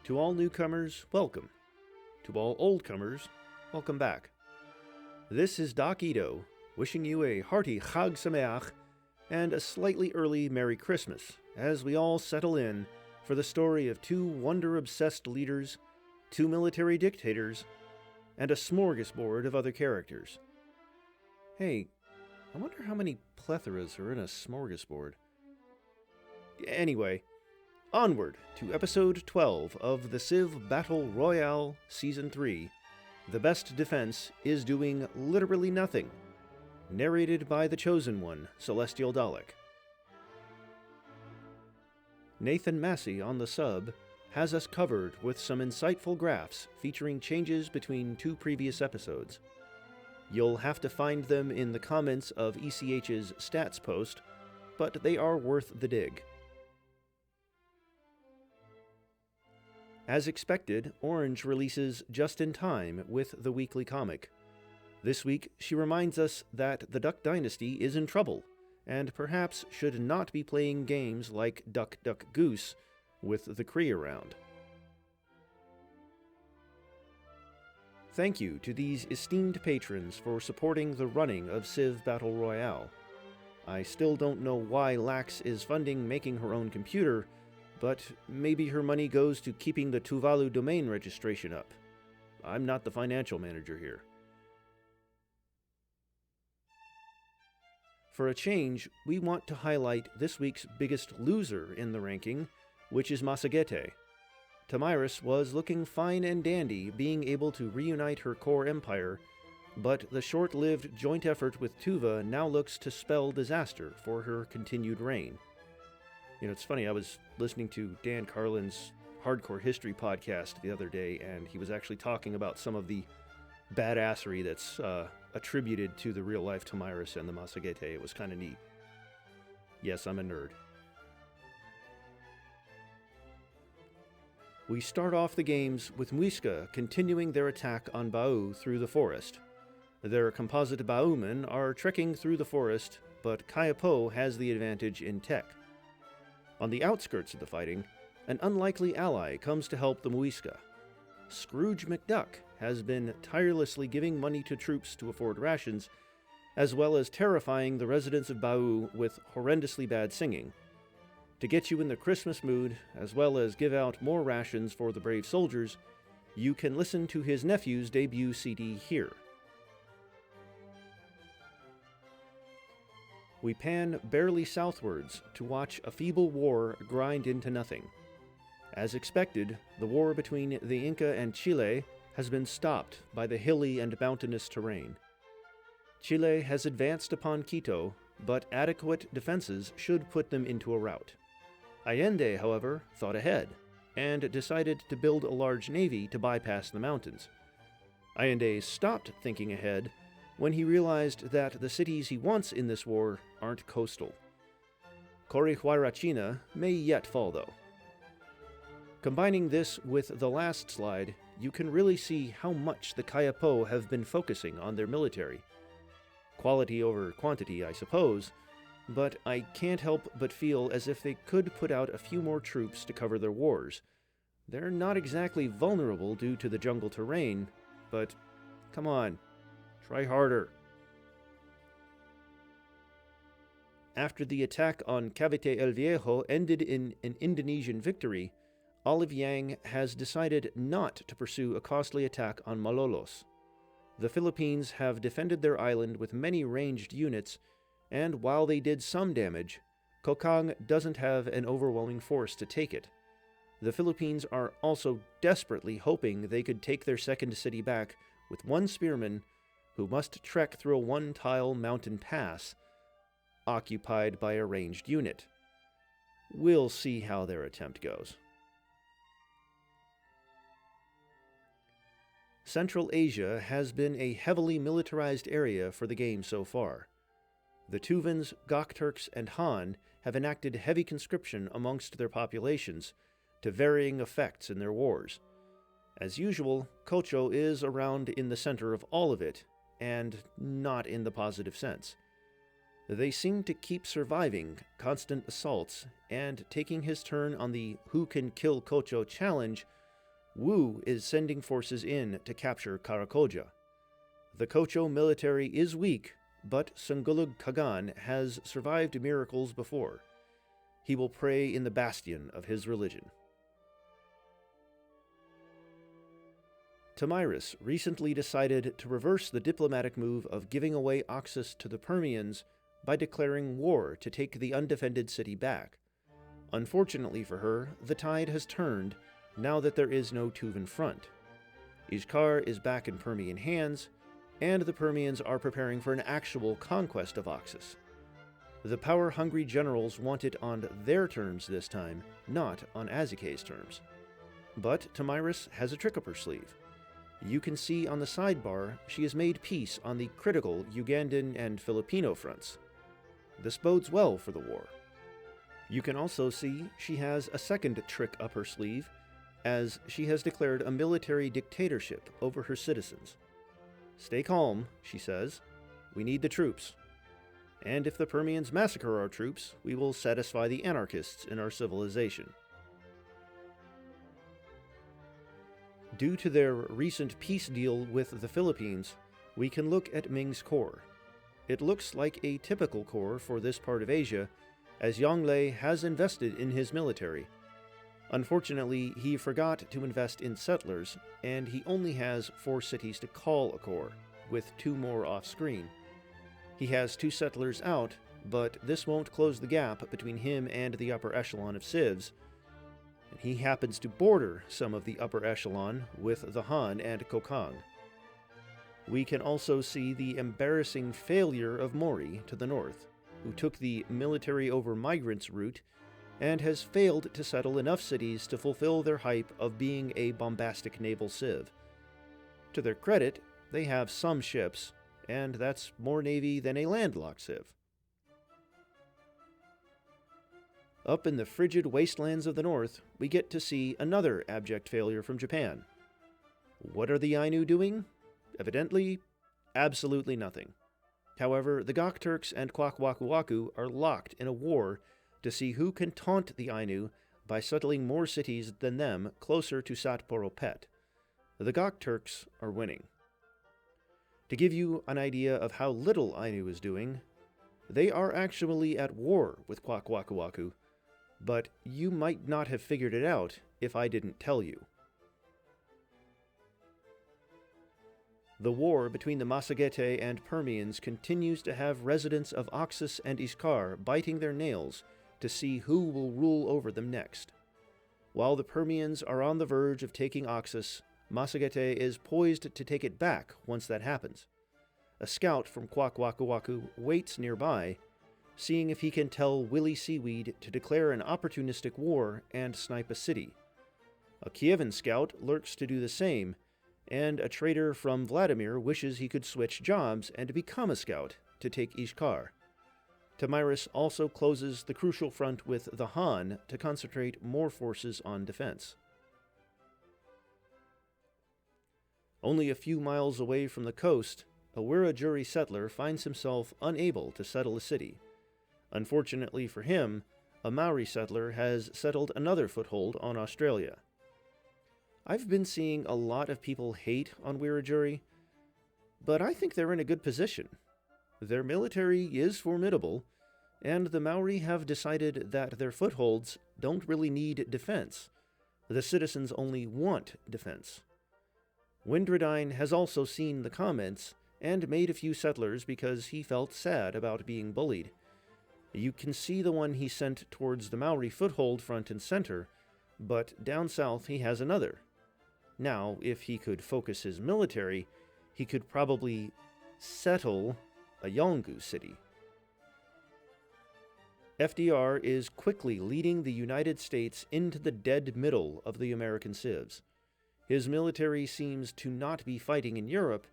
To all newcomers, welcome. To all oldcomers, welcome back. This is Doc Ito, wishing you a hearty Chag Sameach and a slightly early Merry Christmas as we all settle in for the story of two wonder-obsessed leaders, two military dictators, and a smorgasbord of other characters. Hey, I wonder how many plethoras are in a smorgasbord. Anyway, onward to episode 12 of the Civ Battle Royale Season 3, The Best Defense is Doing Literally Nothing, narrated by the Chosen One, Celestial Dalek. Nathan Massey on the sub has us covered with some insightful graphs featuring changes between two previous episodes. You'll have to find them in the comments of ECH's stats post, but they are worth the dig. As expected, Orange releases just in time with the weekly comic. This week, she reminds us that the Duck Dynasty is in trouble, and perhaps should not be playing games like Duck Duck Goose with the Kree around. Thank you to these esteemed patrons for supporting the running of Civ Battle Royale. I still don't know why Lax is funding making her own computer, but maybe her money goes to keeping the Tuvalu domain registration up. I'm not the financial manager here. For a change, we want to highlight this week's biggest loser in the ranking, which is Massagette. Tamiris was looking fine and dandy, being able to reunite her core empire, but the short-lived joint effort with Tuva now looks to spell disaster for her continued reign. You know, it's funny, I was listening to Dan Carlin's Hardcore History podcast the other day, and he was actually talking about some of the badassery that's attributed to the real-life Tamiris and the Massagette. It was kind of neat. Yes, I'm a nerd. We start off the games with Muisca continuing their attack on Ba'u through the forest. Their composite Ba'umen are trekking through the forest, but Kayapo has the advantage in tech. On the outskirts of the fighting, an unlikely ally comes to help the Muisca. Scrooge McDuck has been tirelessly giving money to troops to afford rations, as well as terrifying the residents of Ba'u with horrendously bad singing. To get you in the Christmas mood, as well as give out more rations for the brave soldiers, you can listen to his nephew's debut CD here. We pan barely southwards to watch a feeble war grind into nothing. As expected, the war between the Inca and Chile has been stopped by the hilly and mountainous terrain. Chile has advanced upon Quito, but adequate defenses should put them into a rout. Allende, however, thought ahead, and decided to build a large navy to bypass the mountains. Allende stopped thinking ahead when he realized that the cities he wants in this war aren't coastal. Corihuarachina may yet fall, though. Combining this with the last slide, you can really see how much the Kayapo have been focusing on their military. Quality over quantity, I suppose, but I can't help but feel as if they could put out a few more troops to cover their wars. They're not exactly vulnerable due to the jungle terrain, but come on, try harder. After the attack on Cavite El Viejo ended in an Indonesian victory, Olive Yang has decided not to pursue a costly attack on Malolos. The Philippines have defended their island with many ranged units, and while they did some damage, Kokang doesn't have an overwhelming force to take it. The Philippines are also desperately hoping they could take their second city back with one spearman who must trek through a one-tile mountain pass, occupied by a ranged unit. We'll see how their attempt goes. Central Asia has been a heavily militarized area for the game so far. The Tuvans, Gokturks, and Han have enacted heavy conscription amongst their populations, to varying effects in their wars. As usual, Kocho is around in the center of all of it, and not in the positive sense. They seem to keep surviving constant assaults and taking his turn on the Who Can Kill Kocho challenge Wu is sending forces in to capture Karakoja. The Kocho military is weak, but Sungulug Kagan has survived miracles before. He will pray in the bastion of his religion. Tomyris recently decided to reverse the diplomatic move of giving away Oxus to the Permians by declaring war to take the undefended city back. Unfortunately for her, the tide has turned now that there is no Tuvan front. Ishkar is back in Permian hands, and the Permians are preparing for an actual conquest of Oxus. The power-hungry generals want it on their terms this time, not on Azike's terms. But Tomyris has a trick up her sleeve. You can see on the sidebar she has made peace on the critical Ugandan and Filipino fronts. This bodes well for the war. You can also see she has a second trick up her sleeve, as she has declared a military dictatorship over her citizens. Stay calm, she says. We need the troops. And if the Permians massacre our troops, we will satisfy the anarchists in our civilization. Due to their recent peace deal with the Philippines, we can look at Ming's corps. It looks like a typical corps for this part of Asia, as Yongle has invested in his military. Unfortunately, he forgot to invest in settlers, and he only has 4 cities to call a corps, with 2 more off-screen. He has 2 settlers out, but this won't close the gap between him and the upper echelon of civs. And he happens to border some of the upper echelon with the Han and Kokang. We can also see the embarrassing failure of Mori to the north, who took the military over migrants route and has failed to settle enough cities to fulfill their hype of being a bombastic naval civ. To their credit, they have some ships, and that's more navy than a landlocked civ. Up in the frigid wastelands of the north, we get to see another abject failure from Japan. What are the Ainu doing? Evidently, absolutely nothing. However, the Gokturks and Kwakwakuwaku are locked in a war to see who can taunt the Ainu by settling more cities than them closer to Satporopet. The Gokturks are winning. To give you an idea of how little Ainu is doing, they are actually at war with Kwakwakuwaku, but you might not have figured it out if I didn't tell you. The war between the Massagetæ and Permians continues to have residents of Oxus and Ishkar biting their nails to see who will rule over them next. While the Permians are on the verge of taking Oxus, Massagetæ is poised to take it back once that happens. A scout from Kwakwakuwaku waits nearby, seeing if he can tell Willy Seaweed to declare an opportunistic war and snipe a city. A Kievan scout lurks to do the same, and a trader from Vladimir wishes he could switch jobs and become a scout to take Ishkar. Tomyris also closes the crucial front with the Han to concentrate more forces on defense. Only a few miles away from the coast, a Wiradjuri settler finds himself unable to settle a city. Unfortunately for him, a Maori settler has settled another foothold on Australia. I've been seeing a lot of people hate on Wiradjuri, but I think they're in a good position. Their military is formidable, and the Maori have decided that their footholds don't really need defense. The citizens only want defense. Windradine has also seen the comments and made a few settlers because he felt sad about being bullied. You can see the one he sent towards the Maori foothold front and center, but down south he has another. Now, if he could focus his military, he could probably settle a Yolngu city. FDR is quickly leading the United States into the dead middle of the American civs. His military seems to not be fighting in Europe,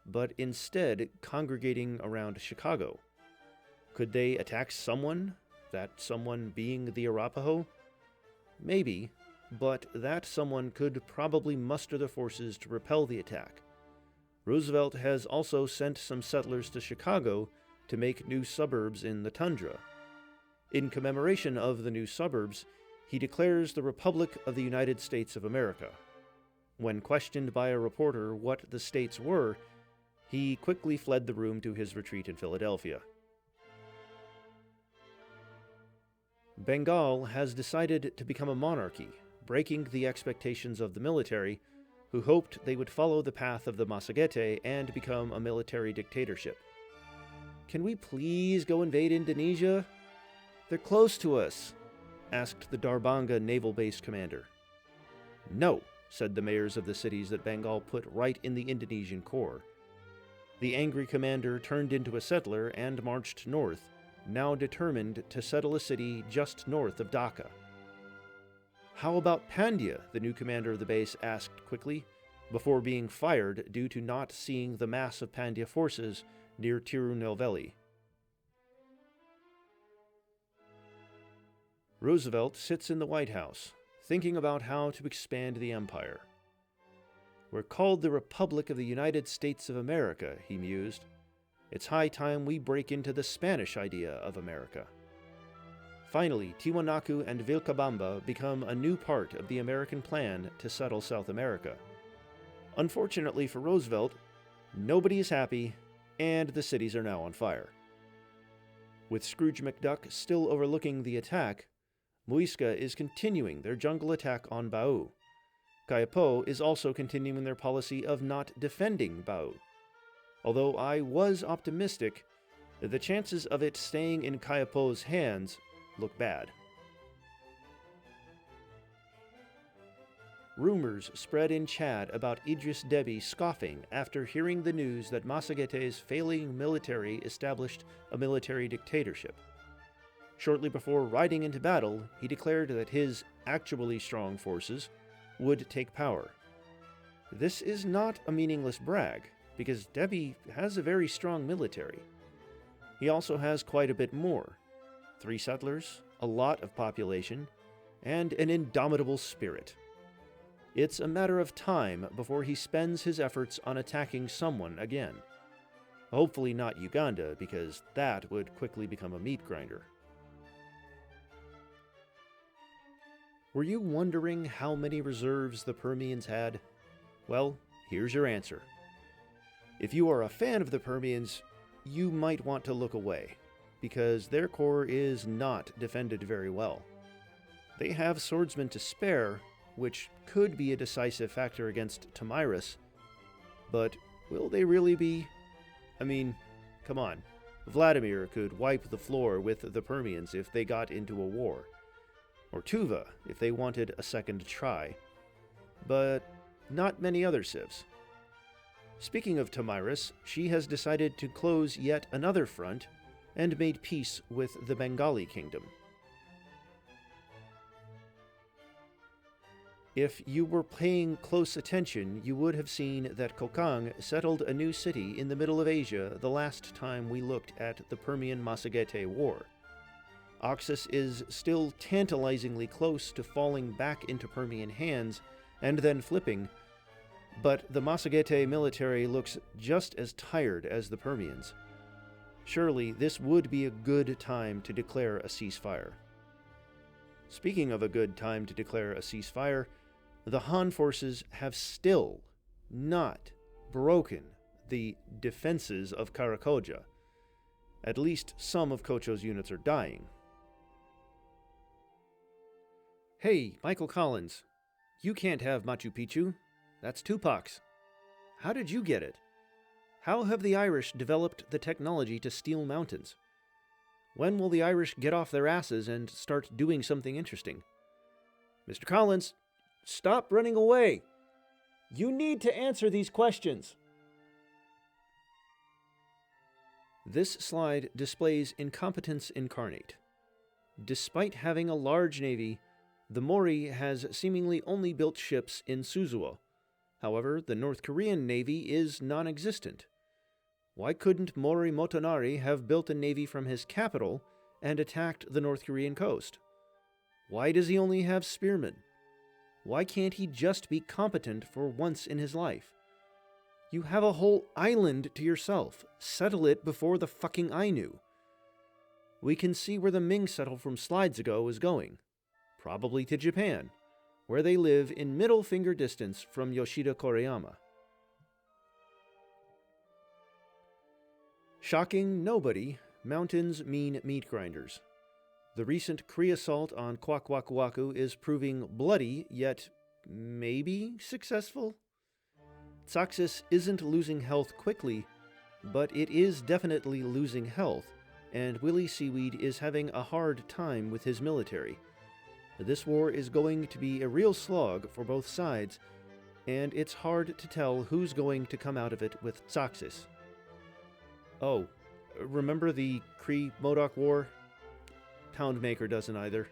but instead congregating around Chicago. Could they attack someone? That someone being the Arapaho? Maybe, but that someone could probably muster the forces to repel the attack. Roosevelt has also sent some settlers to Chicago to make new suburbs in the tundra. In commemoration of the new suburbs, he declares the Republic of the United States of America. When questioned by a reporter what the states were, he quickly fled the room to his retreat in Philadelphia. Bengal has decided to become a monarchy, breaking the expectations of the military, who hoped they would follow the path of the Massagethe and become a military dictatorship. "Can we please go invade Indonesia? They're close to us," asked the Darbanga naval base commander. "No," said the mayors of the cities that Bengal put right in the Indonesian core. The angry commander turned into a settler and marched north, now determined to settle a city just north of Dhaka. "How about Pandya?" the new commander of the base asked quickly, before being fired due to not seeing the mass of Pandya forces near Tirunelveli. Roosevelt sits in the White House, thinking about how to expand the empire. "We're called the Republic of the United States of America," he mused. "It's high time we break into the Spanish idea of America." Finally, Tiwanaku and Vilcabamba become a new part of the American plan to settle South America. Unfortunately for Roosevelt, nobody is happy, and the cities are now on fire. With Scrooge McDuck still overlooking the attack, Muisca is continuing their jungle attack on Bau. Kaipo is also continuing their policy of not defending Bau. Although I was optimistic, the chances of it staying in Kaipo's hands look bad. Rumors spread in Chad about Idris Deby scoffing after hearing the news that Massagethe's failing military established a military dictatorship. Shortly before riding into battle, he declared that his actually strong forces would take power. This is not a meaningless brag, because Deby has a very strong military. He also has quite a bit more: 3 settlers, a lot of population, and an indomitable spirit. It's a matter of time before he spends his efforts on attacking someone again. Hopefully not Uganda, because that would quickly become a meat grinder. Were you wondering how many reserves the Permians had? Well, here's your answer. If you are a fan of the Permians, you might want to look away, because their core is not defended very well. They have swordsmen to spare, which could be a decisive factor against Tomyris, but will they really be? I mean, come on. Vladimir could wipe the floor with the Permians if they got into a war, or Tuva if they wanted a second try, but not many other civs. Speaking of Tomyris, she has decided to close yet another front and made peace with the Bengali kingdom. If you were paying close attention, you would have seen that Kokang settled a new city in the middle of Asia the last time we looked at the Permian-Massagethe War. Oxus is still tantalizingly close to falling back into Permian hands and then flipping, but the Massagethe military looks just as tired as the Permians. Surely this would be a good time to declare a ceasefire. Speaking of a good time to declare a ceasefire, the Han forces have still not broken the defenses of Karakoja. At least some of Kocho's units are dying. "Hey, Michael Collins, you can't have Machu Picchu. That's Tupac's. How did you get it? How have the Irish developed the technology to steal mountains? When will the Irish get off their asses and start doing something interesting?" "Mr. Collins, stop running away. You need to answer these questions." This slide displays incompetence incarnate. Despite having a large navy, the Mori has seemingly only built ships in Suzuo. However, the North Korean navy is non-existent. Why couldn't Mori Motonari have built a navy from his capital and attacked the North Korean coast? Why does he only have spearmen? Why can't he just be competent for once in his life? You have a whole island to yourself. Settle it before the fucking Ainu. We can see where the Ming settle from slides ago is going. Probably to Japan. where they live in middle finger distance from Yoshida Koreyama. Shocking nobody, mountains mean meat grinders. The recent Kree assault on Kwakwakuaku is proving bloody, yet maybe successful? Tsaxis isn't losing health quickly, but it is definitely losing health, and Willy Seaweed is having a hard time with his military. This war is going to be a real slog for both sides, and it's hard to tell who's going to come out of it with Tsaxis. Oh, remember the Kree-Modoc War? Poundmaker doesn't either.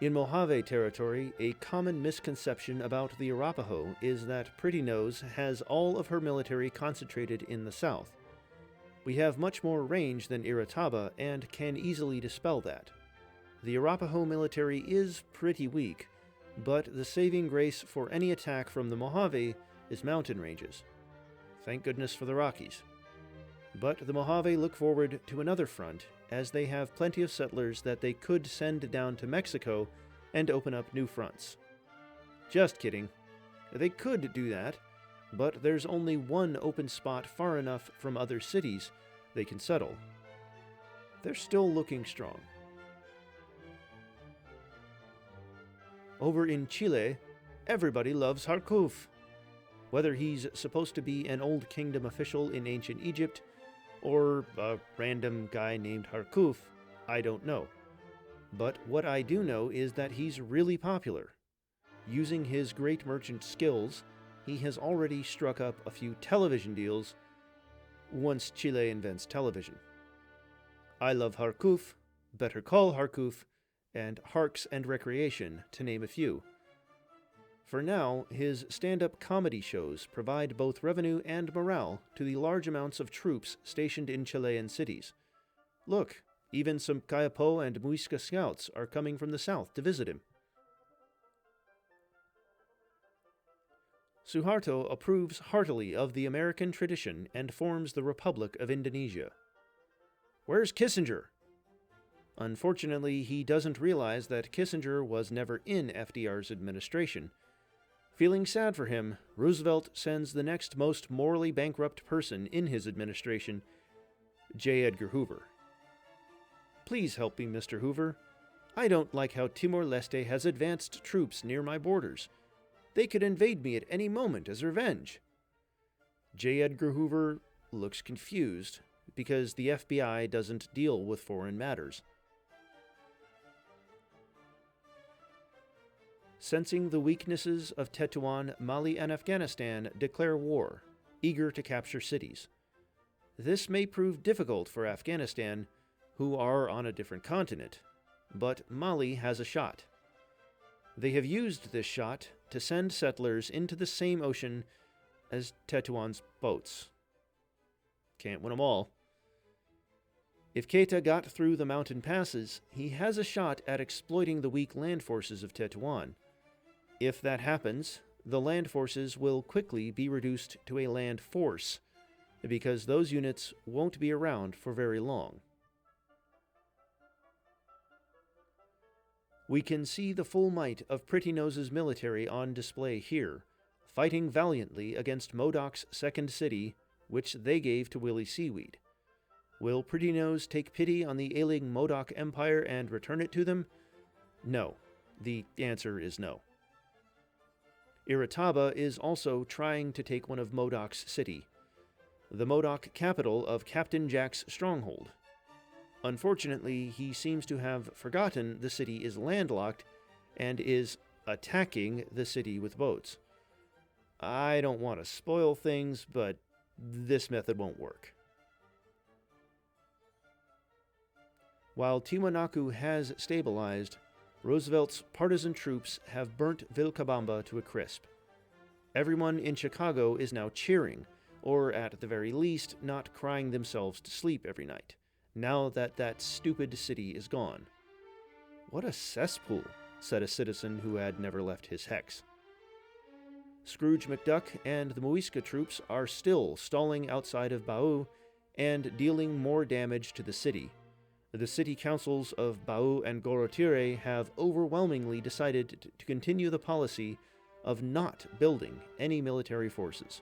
In Mojave territory, a common misconception about the Arapaho is that Pretty Nose has all of her military concentrated in the south. We have much more range than Irataba and can easily dispel that. The Arapaho military is pretty weak, but the saving grace for any attack from the Mojave is mountain ranges. Thank goodness for the Rockies. But the Mojave look forward to another front, as they have plenty of settlers that they could send down to Mexico and open up new fronts. Just kidding. They could do that, but there's only one open spot far enough from other cities they can settle. They're still looking strong. Over in Chile, everybody loves Harkuf. Whether he's supposed to be an Old Kingdom official in ancient Egypt, or a random guy named Harkuf, I don't know. But what I do know is that he's really popular. Using his great merchant skills, he has already struck up a few television deals once Chile invents television. I Love Harkuf, Better Call Harkuf, and Harks and Recreation, to name a few. For now, his stand-up comedy shows provide both revenue and morale to the large amounts of troops stationed in Chilean cities. Look, even some Kayapo and Muisca scouts are coming from the south to visit him. Suharto approves heartily of the American tradition and forms the Republic of Indonesia. Where's Kissinger? Unfortunately, he doesn't realize that Kissinger was never in FDR's administration. Feeling sad for him, Roosevelt sends the next most morally bankrupt person in his administration, J. Edgar Hoover. Please help me, Mr. Hoover. I don't like how Timor-Leste has advanced troops near my borders. They could invade me at any moment as revenge. J. Edgar Hoover looks confused because the FBI doesn't deal with foreign matters. Sensing the weaknesses of Tetuan, Mali and Afghanistan declare war, eager to capture cities. This may prove difficult for Afghanistan, who are on a different continent, but Mali has a shot. They have used this shot to send settlers into the same ocean as Tetuan's boats. Can't win them all. If Keita got through the mountain passes, he has a shot at exploiting the weak land forces of Tetuan. If that happens, the land forces will quickly be reduced to a land force, because those units won't be around for very long. We can see the full might of Pretty Nose's military on display here, fighting valiantly against Modoc's second city, which they gave to Willy Seaweed. Will Pretty Nose take pity on the ailing Modoc Empire and return it to them? No. The answer is no. Irataba is also trying to take one of Modoc's city, the Modoc capital of Captain Jack's stronghold. Unfortunately, he seems to have forgotten the city is landlocked and is attacking the city with boats. I don't want to spoil things, but this method won't work. While Tiwanaku has stabilized, Roosevelt's partisan troops have burnt Vilcabamba to a crisp. Everyone in Chicago is now cheering, or at the very least, not crying themselves to sleep every night, now that that stupid city is gone. What a cesspool, said a citizen who had never left his hex. Scrooge McDuck and the Muisca troops are still stalling outside of Bau and dealing more damage to the city. The city councils of Bau and Gorotire have overwhelmingly decided to continue the policy of not building any military forces.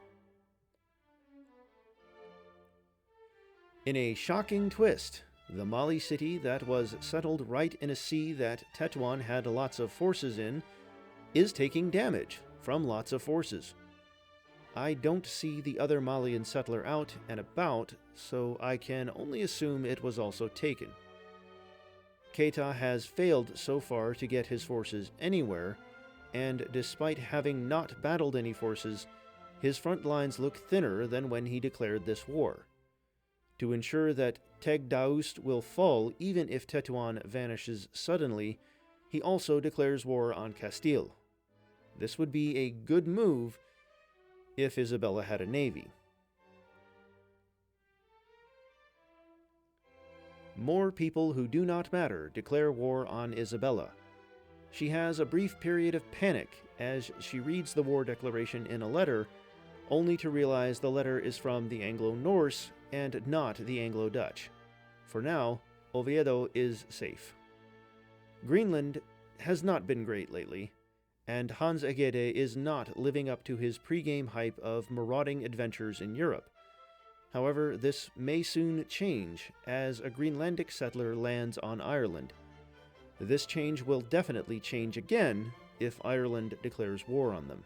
In a shocking twist, the Mali city that was settled right in a sea that Tetuan had lots of forces in is taking damage from lots of forces. I don't see the other Malian settler out and about, so I can only assume it was also taken. Keita has failed so far to get his forces anywhere, and despite having not battled any forces, his front lines look thinner than when he declared this war. To ensure that Teg Daoust will fall even if Tetuan vanishes suddenly, he also declares war on Castile. This would be a good move if Isabella had a navy. More people who do not matter declare war on Isabella. She has a brief period of panic as she reads the war declaration in a letter, only to realize the letter is from the Anglo-Norse and not the Anglo-Dutch. For now, Oviedo is safe. Greenland has not been great lately, and Hans Egede is not living up to his pre-game hype of marauding adventures in Europe. However, this may soon change as a Greenlandic settler lands on Ireland. This change will definitely change again if Ireland declares war on them.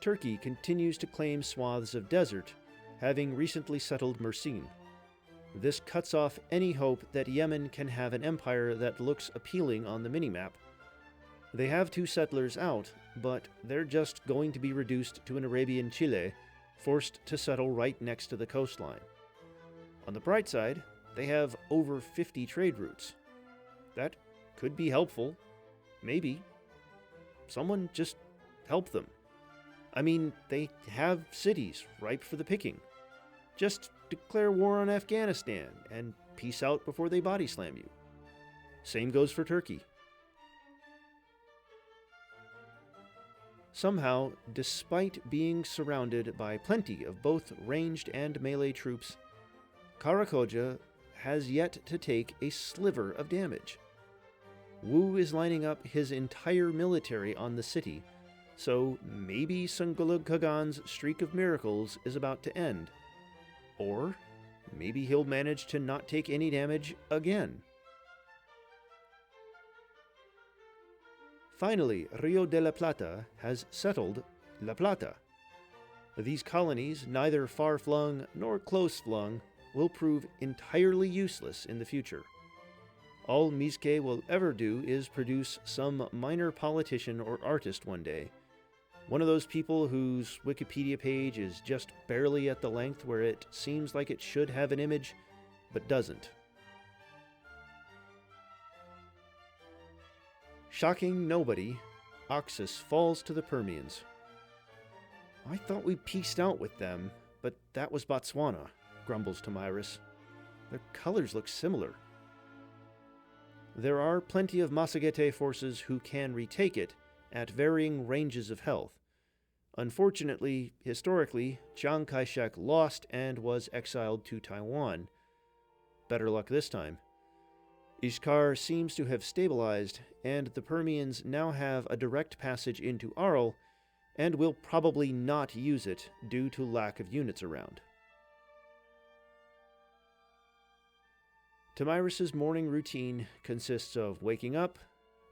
Turkey continues to claim swaths of desert, having recently settled Mersin. This cuts off any hope that Yemen can have an empire that looks appealing on the minimap. They have 2 settlers out, but they're just going to be reduced to an Arabian Chile, forced to settle right next to the coastline. On the bright side, they have over 50 trade routes. That could be helpful. Maybe. Someone just help them. I mean, they have cities ripe for the picking. Just declare war on Afghanistan and peace out before they body slam you. Same goes for Turkey. Somehow, despite being surrounded by plenty of both ranged and melee troops, Karakoja has yet to take a sliver of damage. Wu is lining up his entire military on the city, so maybe Sungulug Khagan's streak of miracles is about to end. Or maybe he'll manage to not take any damage again. Finally, Rio de la Plata has settled La Plata. These colonies, neither far-flung nor close-flung, will prove entirely useless in the future. All Mizque will ever do is produce some minor politician or artist one day. One of those people whose Wikipedia page is just barely at the length where it seems like it should have an image, but doesn't. Shocking nobody, Oxus falls to the Permians. I thought we peaced out with them, but that was Botswana, grumbles Tomyris. Their colors look similar. There are plenty of Massagetè forces who can retake it at varying ranges of health. Unfortunately, historically, Chiang Kai-shek lost and was exiled to Taiwan. Better luck this time. Ishkar seems to have stabilized, and the Permians now have a direct passage into Arles, and will probably not use it due to lack of units around. Tomyris' morning routine consists of waking up,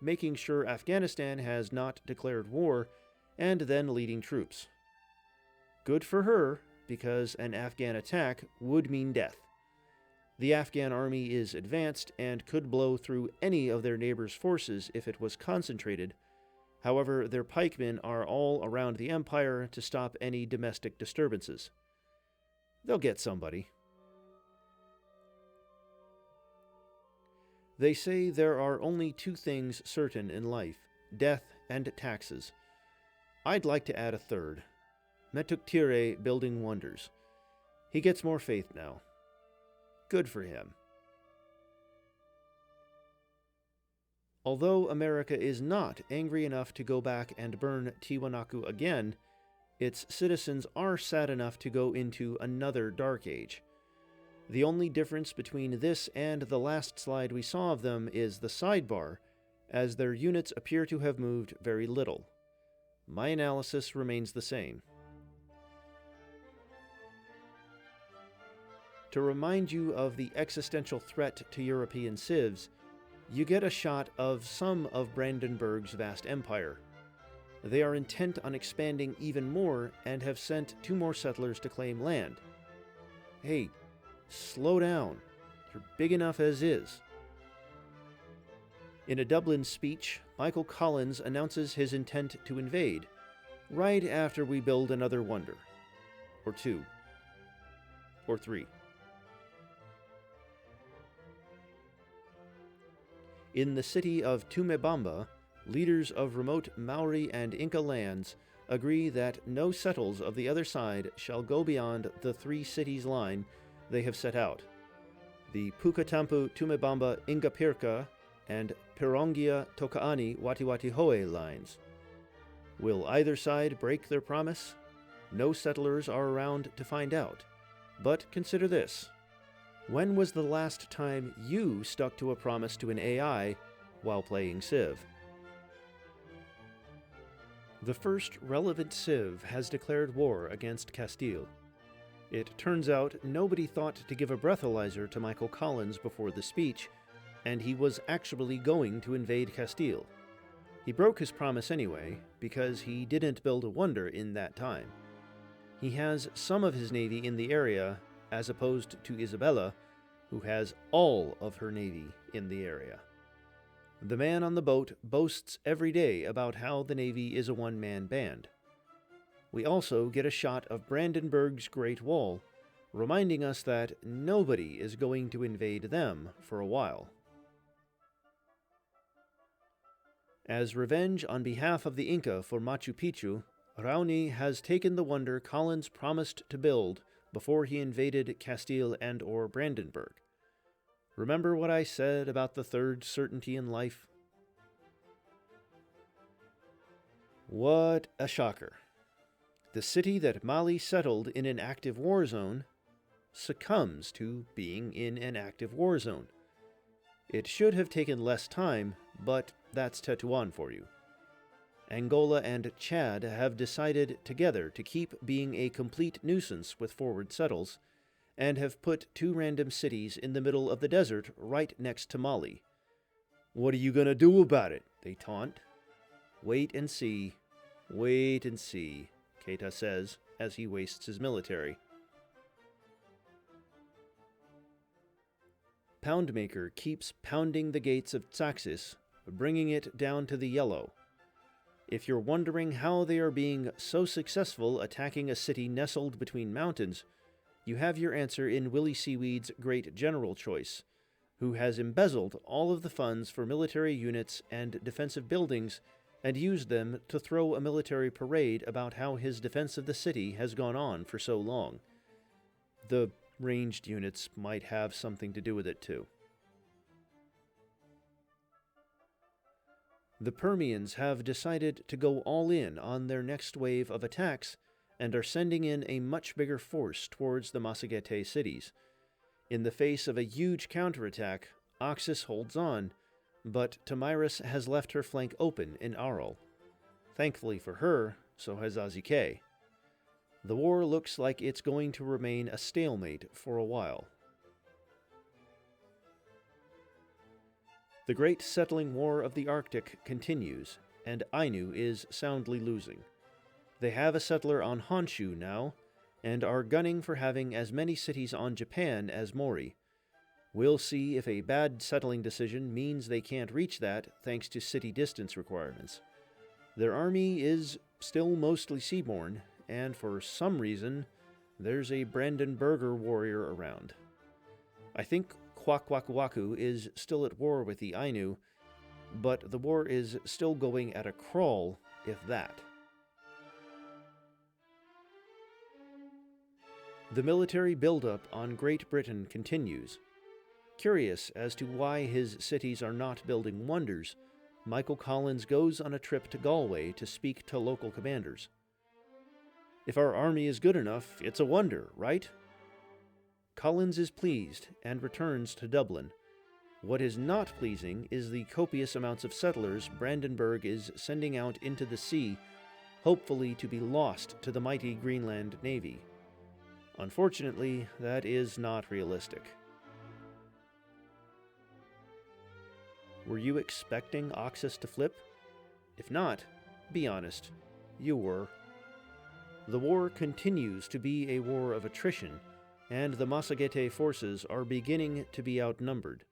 making sure Afghanistan has not declared war, and then leading troops. Good for her, because an Afghan attack would mean death. The Afghan army is advanced and could blow through any of their neighbors' forces if it was concentrated. However, their pikemen are all around the empire to stop any domestic disturbances. They'll get somebody. They say there are only 2 things certain in life, death and taxes. I'd like to add a third. Metuktire building wonders. He gets more faith now. Good for him. Although America is not angry enough to go back and burn Tiwanaku again, its citizens are sad enough to go into another dark age. The only difference between this and the last slide we saw of them is the sidebar, as their units appear to have moved very little. My analysis remains the same. To remind you of the existential threat to European civs, you get a shot of some of Brandenburg's vast empire. They are intent on expanding even more and have sent 2 more settlers to claim land. Hey, slow down. You're big enough as is. In a Dublin speech, Michael Collins announces his intent to invade, right after we build another wonder. Or 2. Or 3. In the city of Tumebamba, leaders of remote Maori and Inca lands agree that no settles of the other side shall go beyond the 3 cities line they have set out, the Pukatampu Tumebamba Ingapirka and Pirongia Tokaani Watiwatihoe lines. Will either side break their promise? No settlers are around to find out. But consider this. When was the last time you stuck to a promise to an AI while playing Civ? The first relevant Civ has declared war against Castile. It turns out nobody thought to give a breathalyzer to Michael Collins before the speech, and he was actually going to invade Castile. He broke his promise anyway, because he didn't build a wonder in that time. He has some of his navy in the area, as opposed to Isabella, who has all of her navy in the area. The man on the boat boasts every day about how the navy is a one-man band. We also get a shot of Brandenburg's Great Wall, reminding us that nobody is going to invade them for a while. As revenge on behalf of the Inca for Machu Picchu, Raoni has taken the wonder Collins promised to build before he invaded Castile and/or Brandenburg. Remember what I said about the third certainty in life? What a shocker. The city that Mali settled in an active war zone succumbs to being in an active war zone. It should have taken less time, but that's Tetuan for you. Angola and Chad have decided together to keep being a complete nuisance with forward settles, and have put 2 random cities in the middle of the desert right next to Mali. What are you gonna do about it? They taunt. Wait and see. Wait and see, Keita says as he wastes his military. Poundmaker keeps pounding the gates of Tsaxis, bringing it down to the yellow. If you're wondering how they are being so successful attacking a city nestled between mountains, you have your answer in Willie Seaweed's great general choice, who has embezzled all of the funds for military units and defensive buildings and used them to throw a military parade about how his defense of the city has gone on for so long. The ranged units might have something to do with it too. The Permians have decided to go all in on their next wave of attacks and are sending in a much bigger force towards the Massagetэ cities. In the face of a huge counterattack, Oxus holds on, but Tamiris has left her flank open in Aral. Thankfully for her, so has Azike. The war looks like it's going to remain a stalemate for a while. The great settling war of the Arctic continues, and Ainu is soundly losing. They have a settler on Honshu now, and are gunning for having as many cities on Japan as Mori. We'll see if a bad settling decision means they can't reach that thanks to city distance requirements. Their army is still mostly seaborne, and for some reason, there's a Brandenburger warrior around. I think Kwakwakuwaku is still at war with the Ainu, but the war is still going at a crawl, if that. The military buildup on Great Britain continues. Curious as to why his cities are not building wonders, Michael Collins goes on a trip to Galway to speak to local commanders. If our army is good enough, it's a wonder, right? Collins is pleased and returns to Dublin. What is not pleasing is the copious amounts of settlers Brandenburg is sending out into the sea, hopefully to be lost to the mighty Greenland Navy. Unfortunately, that is not realistic. Were you expecting Oxus to flip? If not, be honest, you were. The war continues to be a war of attrition, and the Massagetæ forces are beginning to be outnumbered.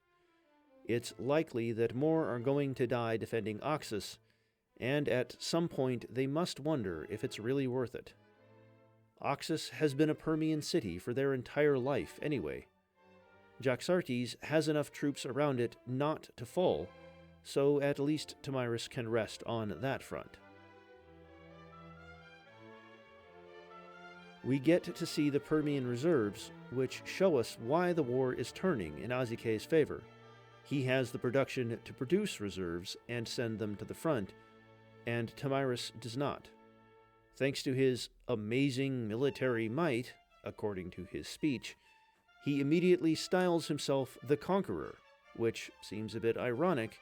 It's likely that more are going to die defending Oxus, and at some point they must wonder if it's really worth it. Oxus has been a Permian city for their entire life anyway. Jaxartes has enough troops around it not to fall, so at least Tomyris can rest on that front. We get to see the Permian reserves, which show us why the war is turning in Azike's favor. He has the production to produce reserves and send them to the front, and Tomyris does not. Thanks to his amazing military might, according to his speech, he immediately styles himself the Conqueror, which seems a bit ironic,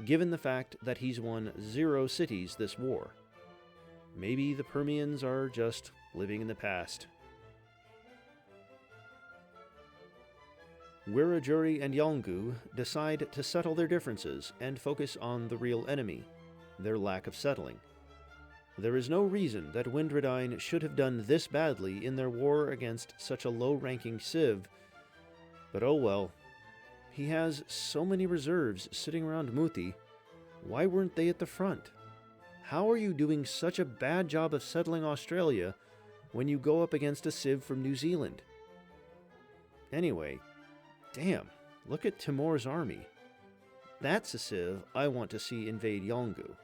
given the fact that he's won 0 cities this war. Maybe the Permians are just living in the past. Wiradjuri and Yolngu decide to settle their differences and focus on the real enemy, their lack of settling. There is no reason that Windradyne should have done this badly in their war against such a low-ranking civ, but oh well. He has so many reserves sitting around Muti. Why weren't they at the front? How are you doing such a bad job of settling Australia when you go up against a civ from New Zealand? Anyway, damn, look at Timur's army. That's a civ I want to see invade Yolngu.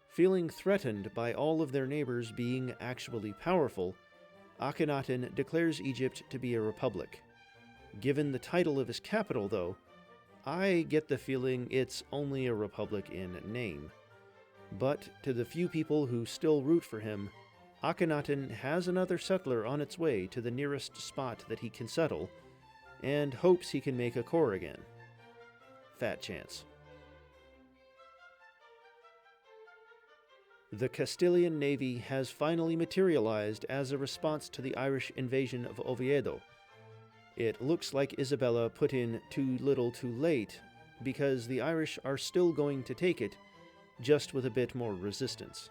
Feeling threatened by all of their neighbors being actually powerful, Akhenaten declares Egypt to be a republic. Given the title of his capital, though, I get the feeling it's only a republic in name. But to the few people who still root for him, Akhenaten has another settler on its way to the nearest spot that he can settle, and hopes he can make a core again. Fat chance. The Castilian navy has finally materialized as a response to the Irish invasion of Oviedo. It looks like Isabella put in too little too late, because the Irish are still going to take it, just with a bit more resistance.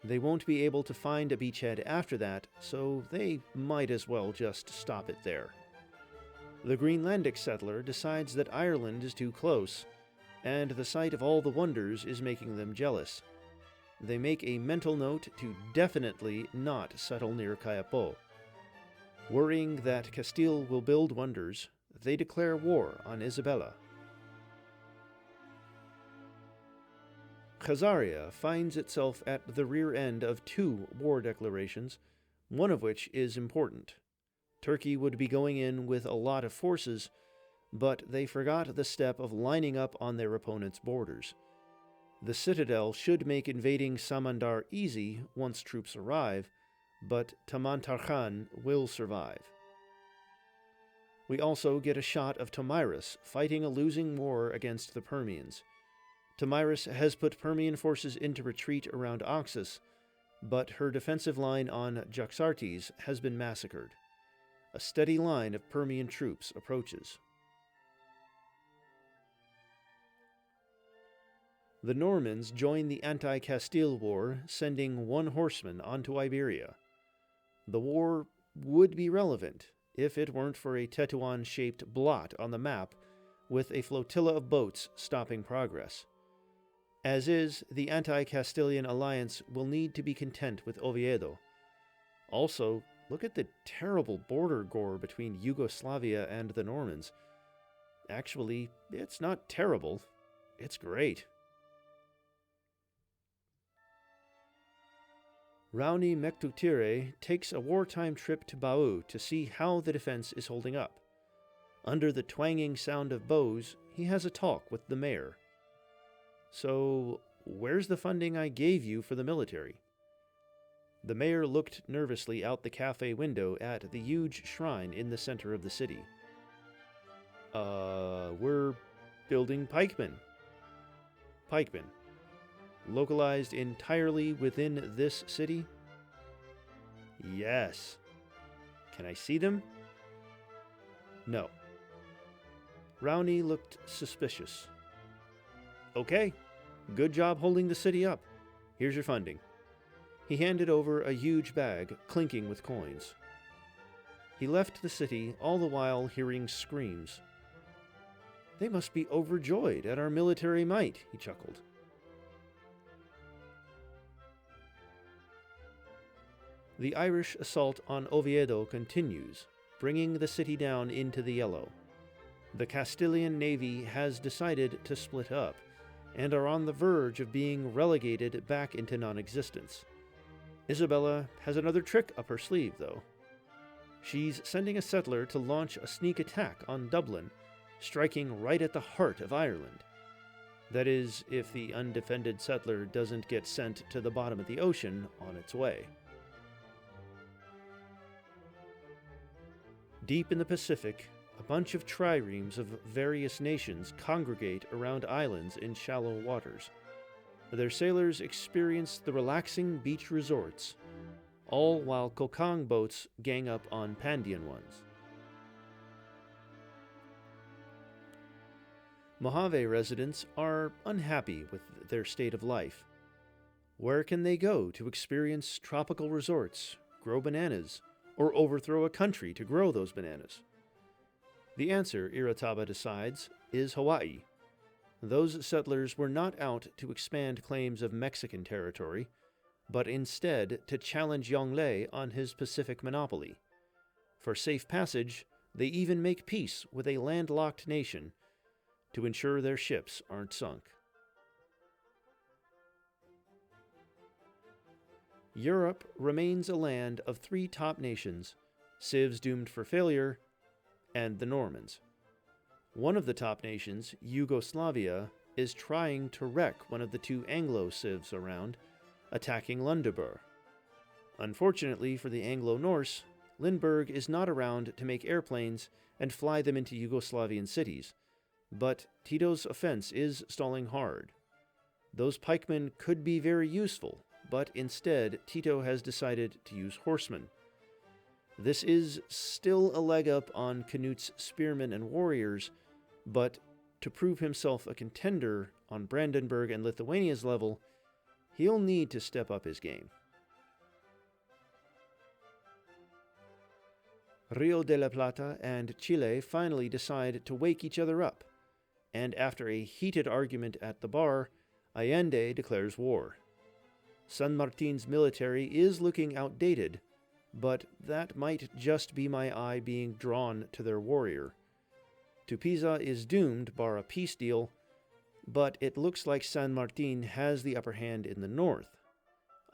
They won't be able to find a beachhead after that, so they might as well just stop it there. The Greenlandic settler decides that Ireland is too close, and the sight of all the wonders is making them jealous. They make a mental note to definitely not settle near Cayapo. Worrying that Castile will build wonders, they declare war on Isabella. Khazaria finds itself at the rear end of 2 war declarations, one of which is important. Turkey would be going in with a lot of forces, but they forgot the step of lining up on their opponent's borders. The citadel should make invading Samandar easy once troops arrive, but Tamantarkhan will survive. We also get a shot of Tomyris fighting a losing war against the Permians. Tomyris has put Permian forces into retreat around Oxus, but her defensive line on Jaxartes has been massacred. A steady line of Permian troops approaches. The Normans join the anti-Castile war, sending 1 horseman onto Iberia. The war would be relevant if it weren't for a Tetuan-shaped blot on the map with a flotilla of boats stopping progress. As is, the anti-Castilian alliance will need to be content with Oviedo. Also, look at the terrible border gore between Yugoslavia and the Normans. Actually, it's not terrible. It's great. Raoni Mektutire takes a wartime trip to Bau to see how the defense is holding up. Under the twanging sound of bows, he has a talk with the mayor. So, where's the funding I gave you for the military? The mayor looked nervously out the cafe window at the huge shrine in the center of the city. We're building pikemen. Pikemen. Localized entirely within this city? Yes. Can I see them? No. Rowney looked suspicious. Okay. Good job holding the city up. Here's your funding. He handed over a huge bag, clinking with coins. He left the city, all the while hearing screams. They must be overjoyed at our military might, he chuckled. The Irish assault on Oviedo continues, bringing the city down into the yellow. The Castilian navy has decided to split up, and are on the verge of being relegated back into non-existence. Isabella has another trick up her sleeve, though. She's sending a settler to launch a sneak attack on Dublin, striking right at the heart of Ireland. That is, if the undefended settler doesn't get sent to the bottom of the ocean on its way. Deep in the Pacific, a bunch of triremes of various nations congregate around islands in shallow waters. Their sailors experience the relaxing beach resorts, all while kokang boats gang up on Pandian ones. Mojave residents are unhappy with their state of life. Where can they go to experience tropical resorts, grow bananas, or overthrow a country to grow those bananas? The answer, Irataba decides, is Hawaii. Those settlers were not out to expand claims of Mexican territory, but instead to challenge Yongle on his Pacific monopoly. For safe passage, they even make peace with a landlocked nation to ensure their ships aren't sunk. Europe remains a land of three top nations, civs doomed for failure, and the Normans. One of the top nations, Yugoslavia, is trying to wreck one of the two Anglo-civs around, attacking Lundeburg. Unfortunately for the Anglo-Norse, Lindbergh is not around to make airplanes and fly them into Yugoslavian cities, but Tito's offense is stalling hard. Those pikemen could be very useful, but instead Tito has decided to use horsemen. This is still a leg up on Canute's spearmen and warriors, but to prove himself a contender on Brandenburg and Lithuania's level, he'll need to step up his game. Rio de la Plata and Chile finally decide to wake each other up, and after a heated argument at the bar, Allende declares war. San Martin's military is looking outdated, but that might just be my eye being drawn to their warrior. Tupiza is doomed bar a peace deal, but it looks like San Martin has the upper hand in the north.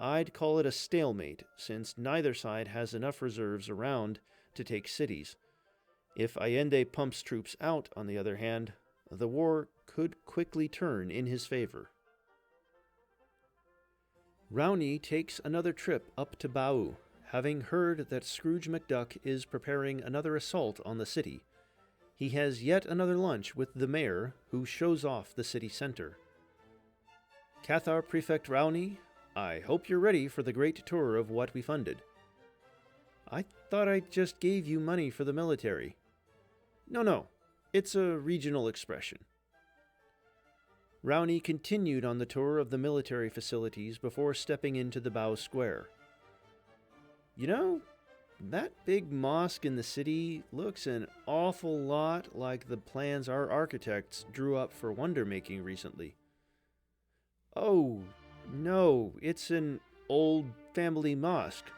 I'd call it a stalemate, since neither side has enough reserves around to take cities. If Allende pumps troops out, on the other hand, the war could quickly turn in his favor. Rowney takes another trip up to Bau, having heard that Scrooge McDuck is preparing another assault on the city. He has yet another lunch with the mayor, who shows off the city center. Cathar Prefect Rowney, I hope you're ready for the great tour of what we funded. I thought I just gave you money for the military. No, it's a regional expression. Rowney continued on the tour of the military facilities before stepping into the Bow Square. You know, that big mosque in the city looks an awful lot like the plans our architects drew up for wonder-making recently. Oh, no, it's an old family mosque.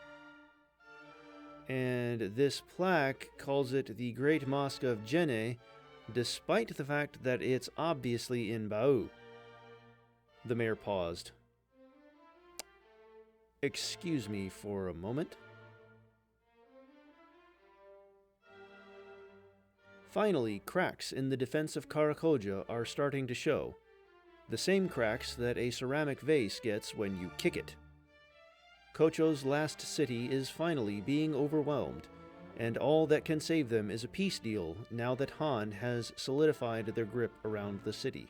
And this plaque calls it the Great Mosque of Djenné, despite the fact that it's obviously in Bau. The mayor paused. Excuse me for a moment. Finally, cracks in the defense of Karakoja are starting to show. The same cracks that a ceramic vase gets when you kick it. Kocho's last city is finally being overwhelmed, and all that can save them is a peace deal now that Han has solidified their grip around the city.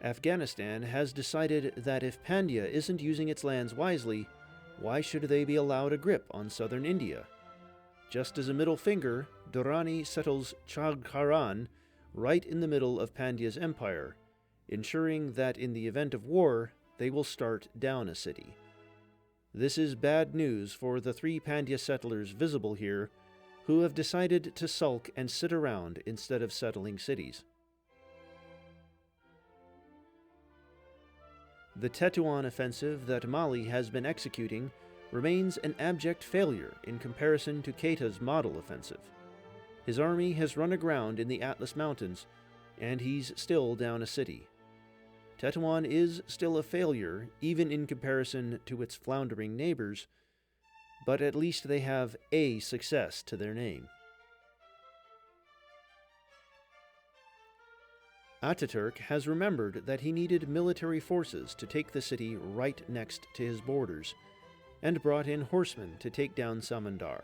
Afghanistan has decided that if Pandya isn't using its lands wisely, why should they be allowed a grip on southern India? Just as a middle finger, Durrani settles Chagharan right in the middle of Pandya's empire, ensuring that in the event of war, they will start down a city. This is bad news for the 3 Pandya settlers visible here, who have decided to sulk and sit around instead of settling cities. The Tetuan offensive that Mali has been executing remains an abject failure in comparison to Keita's model offensive. His army has run aground in the Atlas Mountains, and he's still down a city. Tetuan is still a failure, even in comparison to its floundering neighbors, but at least they have a success to their name. Ataturk has remembered that he needed military forces to take the city right next to his borders, and brought in horsemen to take down Samandar.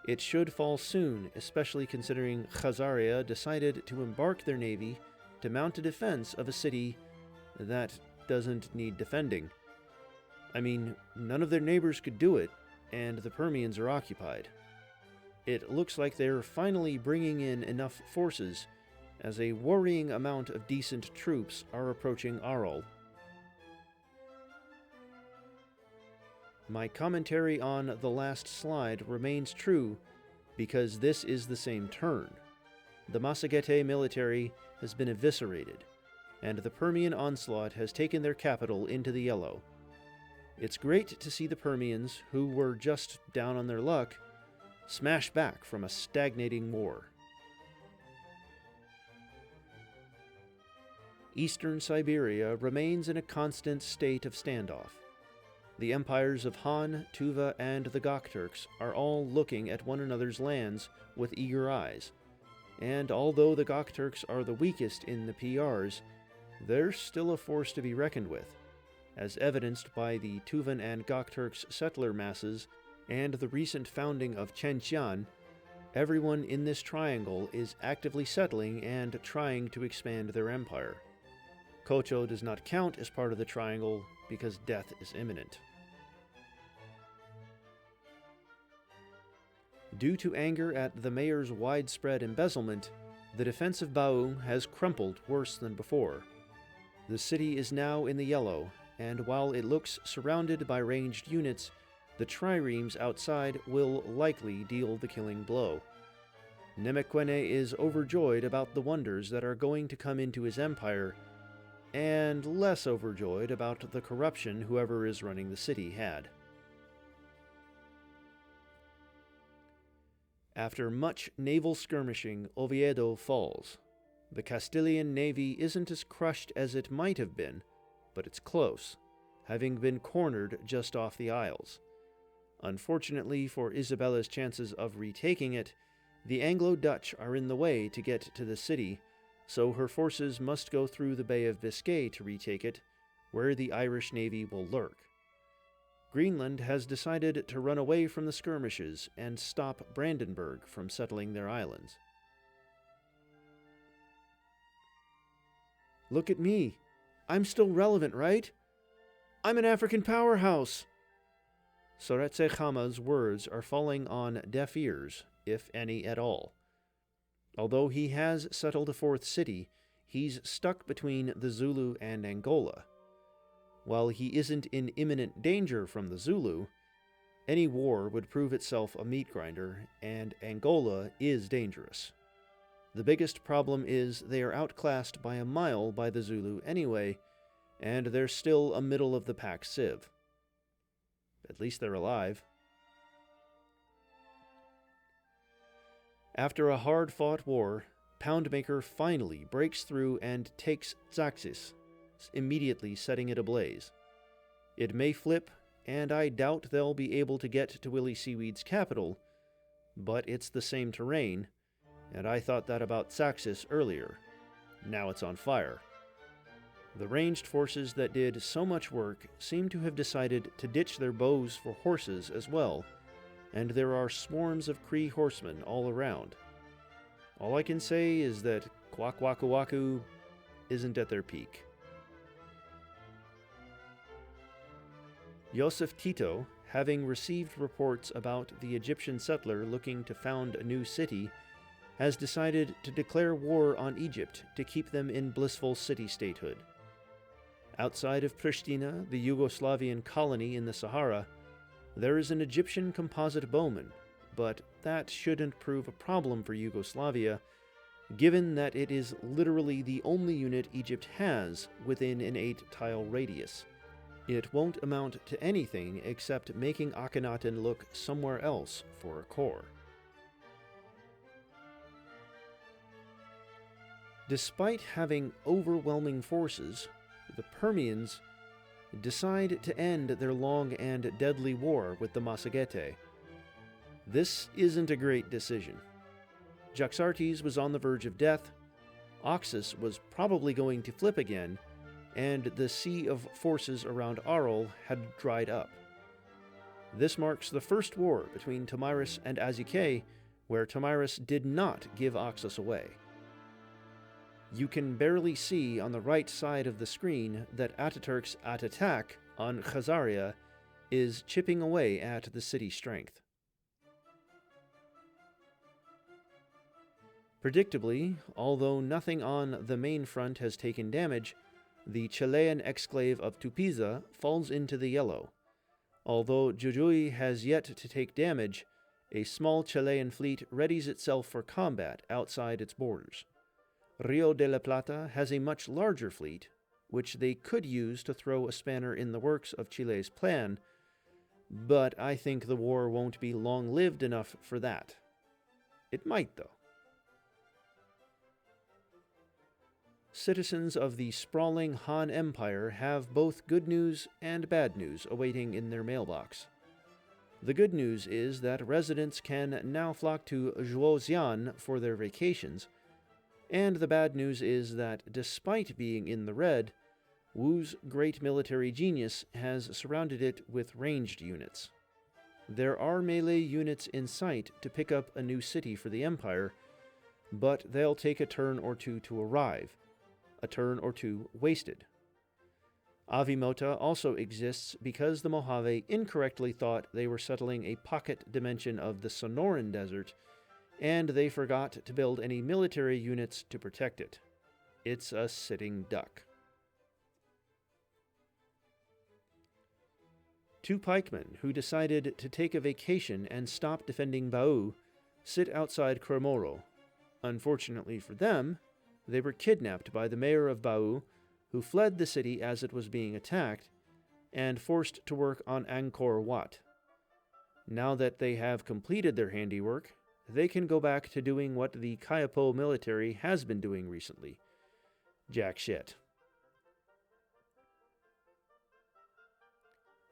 It should fall soon, especially considering Khazaria decided to embark their navy to mount a defense of a city that doesn't need defending. I mean, none of their neighbors could do it, and the Permians are occupied. It looks like they're finally bringing in enough forces, as a worrying amount of decent troops are approaching Aral. My commentary on the last slide remains true because this is the same turn. The Massagethe military has been eviscerated, and the Permian onslaught has taken their capital into the yellow. It's great to see the Permians, who were just down on their luck, smash back from a stagnating war. Eastern Siberia remains in a constant state of standoff. The empires of Han, Tuva, and the Gokturks are all looking at one another's lands with eager eyes, and although the Gokturks are the weakest in the PRs, they're still a force to be reckoned with, as evidenced by the Tuvan and Gokturks settler masses and the recent founding of Chenchian. Everyone in this triangle is actively settling and trying to expand their empire. Kocho does not count as part of the triangle because death is imminent. Due to anger at the mayor's widespread embezzlement, the defense of Bau has crumpled worse than before. The city is now in the yellow, and while it looks surrounded by ranged units, the triremes outside will likely deal the killing blow. Nemekwene is overjoyed about the wonders that are going to come into his empire, and less overjoyed about the corruption whoever is running the city had. After much naval skirmishing, Oviedo falls. The Castilian navy isn't as crushed as it might have been, but it's close, having been cornered just off the Isles. Unfortunately for Isabella's chances of retaking it, the Anglo-Dutch are in the way to get to the city, so her forces must go through the Bay of Biscay to retake it, where the Irish navy will lurk. Greenland has decided to run away from the skirmishes and stop Brandenburg from settling their islands. Look at me. I'm still relevant, right? I'm an African powerhouse. Soretse Khama's words are falling on deaf ears, if any at all. Although he has settled a fourth city, he's stuck between the Zulu and Angola. While he isn't in imminent danger from the Zulu, any war would prove itself a meat grinder, and Angola is dangerous. The biggest problem is they are outclassed by a mile by the Zulu anyway, and they're still a middle-of-the-pack civ. At least they're alive. After a hard-fought war, Poundmaker finally breaks through and takes Zaxis, immediately setting it ablaze. It may flip, and I doubt they'll be able to get to Willy Seaweed's capital, but it's the same terrain, and I thought that about Zaxis earlier. Now it's on fire. The ranged forces that did so much work seem to have decided to ditch their bows for horses as well, and there are swarms of Kree horsemen all around. All I can say is that Kwak-Waku-Waku isn't at their peak. Yosef Tito, having received reports about the Egyptian settler looking to found a new city, has decided to declare war on Egypt to keep them in blissful city-statehood. Outside of Pristina, the Yugoslavian colony in the Sahara, there is an Egyptian composite bowman, but that shouldn't prove a problem for Yugoslavia, given that it is literally the only unit Egypt has within an 8-tile radius. It won't amount to anything except making Akhenaten look somewhere else for a core. Despite having overwhelming forces, the Permians decide to end their long and deadly war with the Massagetae. This isn't a great decision. Jaxartes was on the verge of death, Oxus was probably going to flip again, and the sea of forces around Arles had dried up. This marks the first war between Tomyris and Azuke, where Tomyris did not give Oxus away. You can barely see on the right side of the screen that Ataturk's attack on Khazaria is chipping away at the city's strength. Predictably, although nothing on the main front has taken damage, the Chilean exclave of Tupiza falls into the yellow. Although Jujuy has yet to take damage, a small Chilean fleet readies itself for combat outside its borders. Rio de la Plata has a much larger fleet, which they could use to throw a spanner in the works of Chile's plan, but I think the war won't be long-lived enough for that. It might, though. Citizens of the sprawling Han Empire have both good news and bad news awaiting in their mailbox. The good news is that residents can now flock to Zhuoxian for their vacations, and the bad news is that despite being in the red, Wu's great military genius has surrounded it with ranged units. There are melee units in sight to pick up a new city for the Empire, but they'll take a turn or two to arrive, a turn or two wasted. Avimota also exists because the Mojave incorrectly thought they were settling a pocket dimension of the Sonoran Desert, and they forgot to build any military units to protect it. It's a sitting duck. Two pikemen who decided to take a vacation and stop defending Bau sit outside Cremoro. Unfortunately for them, they were kidnapped by the mayor of Bau, who fled the city as it was being attacked, and forced to work on Angkor Wat. Now that they have completed their handiwork, they can go back to doing what the Kayapo military has been doing recently. Jack shit.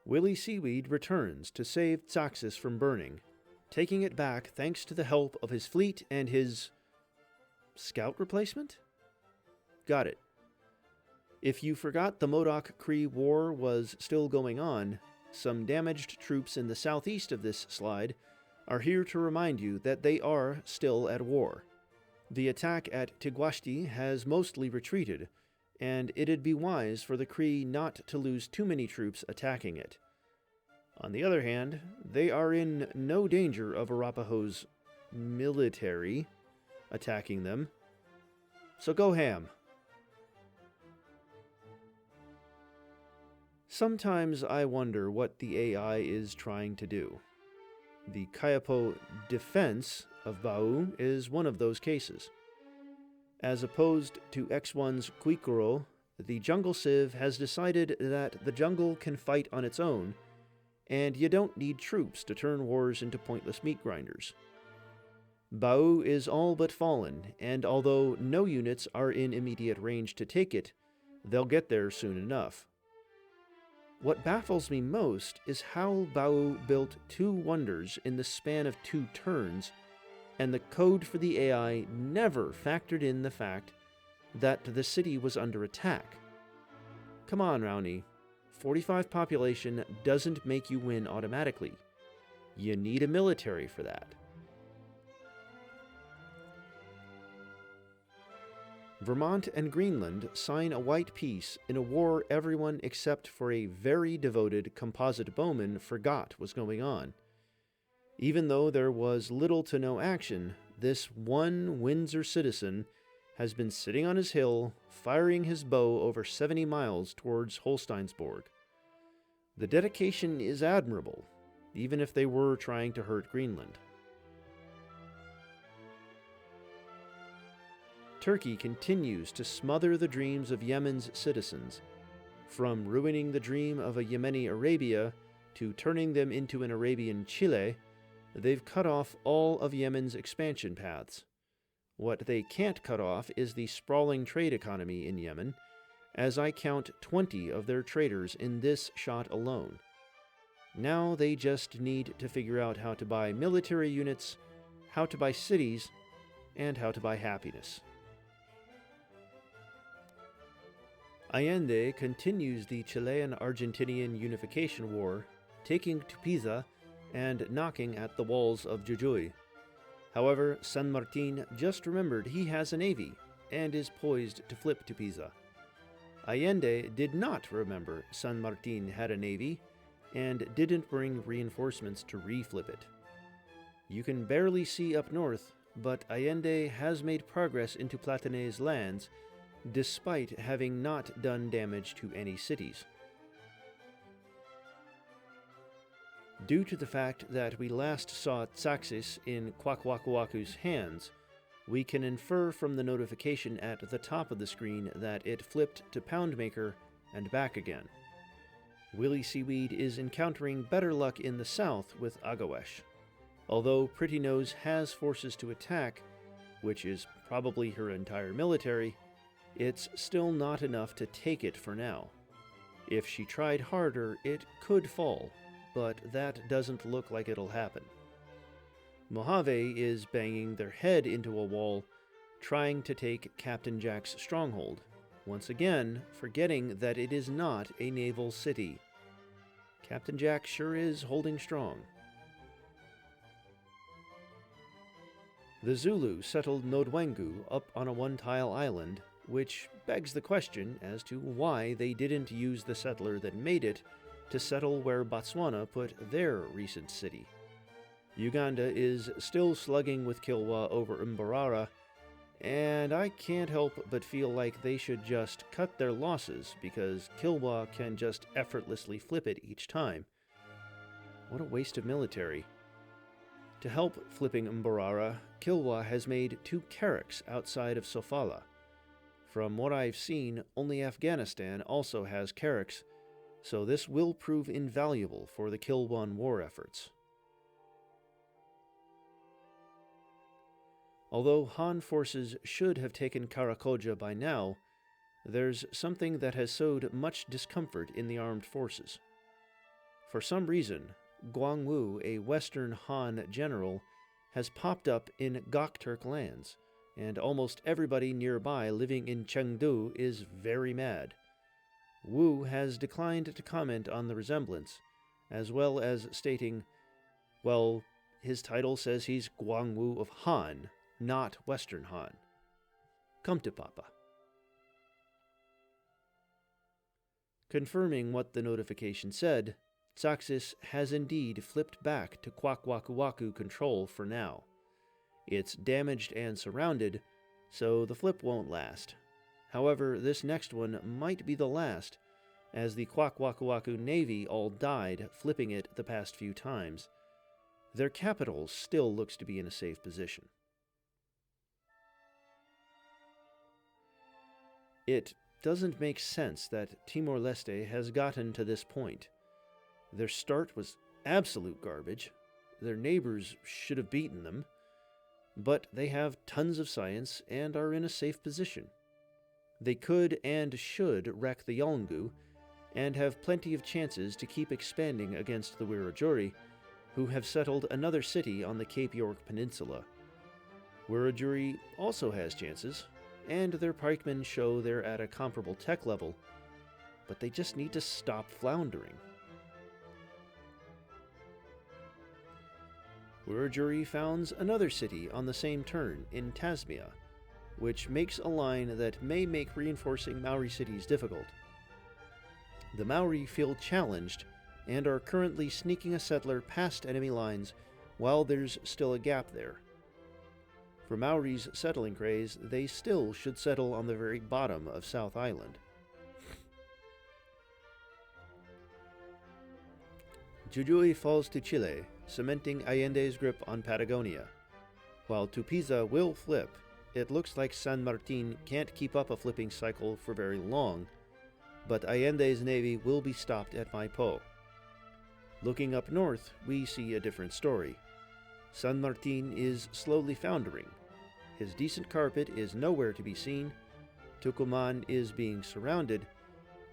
Willy Seaweed returns to save Tsaxis from burning, taking it back thanks to the help of his fleet and his scout replacement? Got it. If you forgot the Modoc-Kree War was still going on, some damaged troops in the southeast of this slide are here to remind you that they are still at war. The attack at Tiguashti has mostly retreated, and it'd be wise for the Kree not to lose too many troops attacking it. On the other hand, they are in no danger of Arapaho's military attacking them, so go ham. Sometimes I wonder what the AI is trying to do. The Kayapo defense of Bau is one of those cases. As opposed to X1's Kuikuro, the Jungle Civ has decided that the jungle can fight on its own, and you don't need troops to turn wars into pointless meat grinders. Bau is all but fallen, and although no units are in immediate range to take it, they'll get there soon enough. What baffles me most is how Bau built two wonders in the span of 2 turns, and the code for the AI never factored in the fact that the city was under attack. Come on, Rowney. 45 population doesn't make you win automatically. You need a military for that. Vermont and Greenland sign a white peace in a war everyone except for a very devoted composite bowman forgot was going on. Even though there was little to no action, this one Windsor citizen has been sitting on his hill, firing his bow over 70 miles towards Holsteinsborg. The dedication is admirable, even if they were trying to hurt Greenland. Turkey continues to smother the dreams of Yemen's citizens, from ruining the dream of a Yemeni Arabia to turning them into an Arabian Chile. They've cut off all of Yemen's expansion paths. What they can't cut off is the sprawling trade economy in Yemen, as I count 20 of their traders in this shot alone. Now they just need to figure out how to buy military units, how to buy cities, and how to buy happiness. Allende continues the Chilean-Argentinian unification war, taking Tupiza and knocking at the walls of Jujuy. However, San Martin just remembered he has a navy and is poised to flip Tupiza. Allende did not remember San Martin had a navy and didn't bring reinforcements to reflip it. You can barely see up north, but Allende has made progress into Platané's lands, despite having not done damage to any cities. Due to the fact that we last saw Tsaxis in Kwakwakuaku's hands, we can infer from the notification at the top of the screen that it flipped to Poundmaker and back again. Willy Seaweed is encountering better luck in the south with Agawesh. Although Pretty Nose has forces to attack, which is probably her entire military, it's still not enough to take it for now. If she tried harder, it could fall, but that doesn't look like it'll happen. Mojave is banging their head into a wall, trying to take Captain Jack's stronghold, once again forgetting that it is not a naval city. Captain Jack sure is holding strong. The Zulu settled Nodwengu up on a one-tile island, which begs the question as to why they didn't use the settler that made it to settle where Botswana put their recent city. Uganda is still slugging with Kilwa over Mbarara, and I can't help but feel like they should just cut their losses because Kilwa can just effortlessly flip it each time. What a waste of military. To help flipping Mbarara, Kilwa has made 2 carracks outside of Sofala. From what I've seen, only Afghanistan also has carracks, so this will prove invaluable for the Kilwan war efforts. Although Han forces should have taken Karakoja by now, there's something that has sowed much discomfort in the armed forces. For some reason, Guangwu, a Western Han general, has popped up in Gokturk lands, and almost everybody nearby living in Chengdu is very mad. Wu has declined to comment on the resemblance, as well as stating, well, his title says he's Guangwu of Han, not Western Han. Come to Papa. Confirming what the notification said, Tsaxis has indeed flipped back to Kwakwakuaku control for now. It's damaged and surrounded, so the flip won't last. However, this next one might be the last, as the Kwakwakuaku Navy all died flipping it the past few times. Their capital still looks to be in a safe position. It doesn't make sense that Timor-Leste has gotten to this point. Their start was absolute garbage. Their neighbors should have beaten them. But they have tons of science and are in a safe position. They could and should wreck the Yolngu, and have plenty of chances to keep expanding against the Wiradjuri, who have settled another city on the Cape York Peninsula. Wiradjuri also has chances, and their pikemen show they're at a comparable tech level, but they just need to stop floundering. Wiradjuri founds another city on the same turn, in Tasmia, which makes a line that may make reinforcing Maori cities difficult. The Maori feel challenged and are currently sneaking a settler past enemy lines while there's still a gap there. For Maori's settling craze, they still should settle on the very bottom of South Island. Jujuy falls to Chile, cementing Allende's grip on Patagonia. While Tupiza will flip, it looks like San Martin can't keep up a flipping cycle for very long, but Allende's navy will be stopped at Maipo. Looking up north, we see a different story. San Martin is slowly foundering. His decent carpet is nowhere to be seen, Tucumán is being surrounded,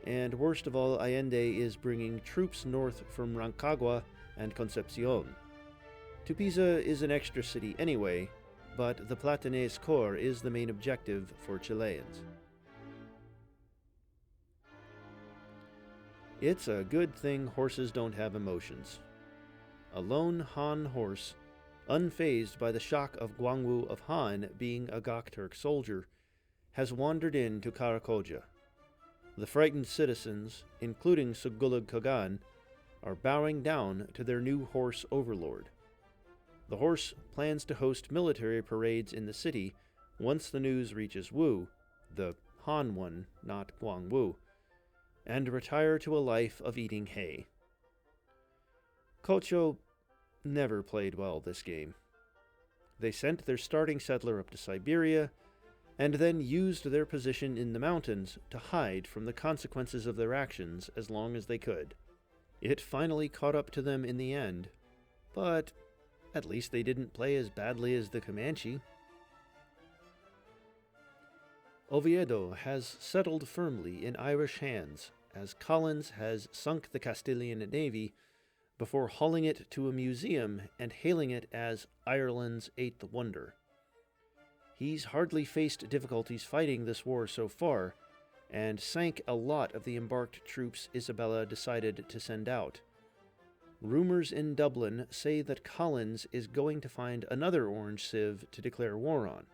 and worst of all, Allende is bringing troops north from Rancagua and Concepcion. Tupiza is an extra city anyway, but the Platenés core is the main objective for Chileans. It's a good thing horses don't have emotions. A lone Han horse, unfazed by the shock of Guangwu of Han being a Gokturk soldier, has wandered into Karakoja. The frightened citizens, including Sugulug Kagan, are bowing down to their new horse overlord. The horse plans to host military parades in the city once the news reaches Wu, the Han one, not Guangwu, and retire to a life of eating hay. Kocho never played well this game. They sent their starting settler up to Siberia, and then used their position in the mountains to hide from the consequences of their actions as long as they could. It finally caught up to them in the end, but at least they didn't play as badly as the Comanche. Oviedo has settled firmly in Irish hands, as Collins has sunk the Castilian navy before hauling it to a museum and hailing it as Ireland's eighth wonder. He's hardly faced difficulties fighting this war so far, and sank a lot of the embarked troops Isabella decided to send out. Rumors in Dublin say that Collins is going to find another orange sieve to declare war on.